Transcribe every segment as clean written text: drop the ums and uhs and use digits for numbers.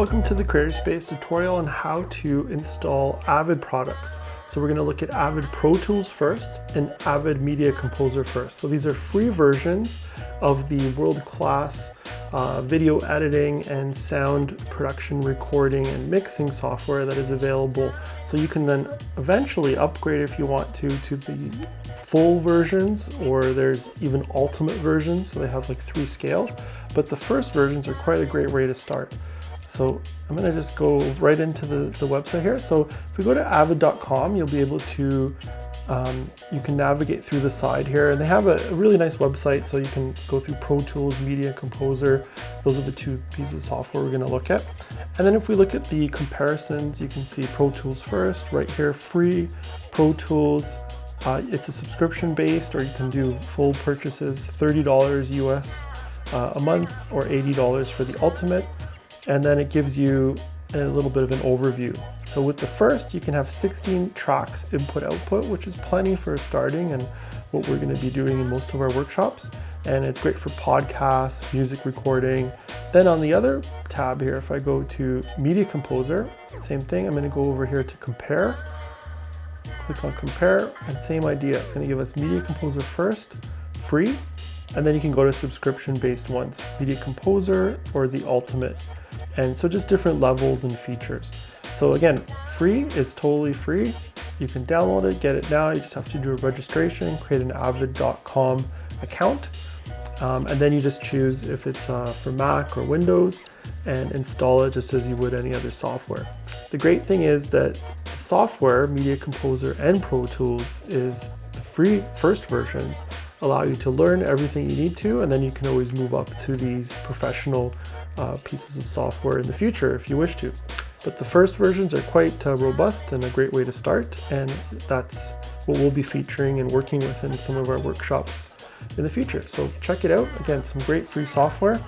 Welcome to the CreatorSpace tutorial on how to install Avid products. So we're going to look at Avid Pro Tools First and Avid Media Composer First. So these are free versions of the world-class video editing and sound production, recording and mixing software that is available. So you can then eventually upgrade if you want to the full versions, or there's even ultimate versions. So they have like 3 scales, but the first versions are quite a great way to start. So I'm going to just go right into the website here. So if we go to avid.com, you'll be able to, you can navigate through the side here, and they have a really nice website. So you can go through Pro Tools, Media Composer. Those are the 2 pieces of software we're going to look at. And then if we look at the comparisons, you can see Pro Tools First right here, free Pro Tools. It's a subscription based, or you can do full purchases, $30 US a month, or $80 for the ultimate. And then it gives you a little bit of an overview. So with the first, you can have 16 tracks input output, which is plenty for starting and what we're going to be doing in most of our workshops. And it's great for podcasts, music recording. Then on the other tab here, if I go to Media Composer, same thing. I'm going to go over here to compare. Click on compare, and same idea. It's going to give us Media Composer First, free. And then you can go to subscription-based ones, Media Composer or the Ultimate. And so just different levels and features. So again, free is totally free. You can download it, get it now. You just have to do a registration, create an avid.com account. And then you just choose if it's for Mac or Windows and install it just as you would any other software. The great thing is that the software, Media Composer and Pro Tools, is the free first versions allow you to learn everything you need to, and then you can always move up to these professional pieces of software in the future if you wish to. But the first versions are quite robust and a great way to start, and that's what we'll be featuring and working with in some of our workshops in the future. So check it out. Again, some great free software.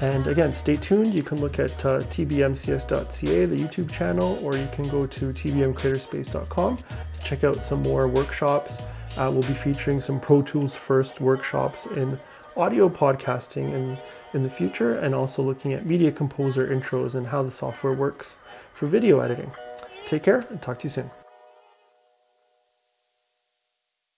And again, stay tuned. You can look at tbmcs.ca, the YouTube channel, or you can go to tbmcreatorspace.com to check out some more workshops. We'll be featuring some Pro Tools First workshops in audio podcasting in the future, and also looking at Media Composer intros and how the software works for video editing. Take care and talk to you soon.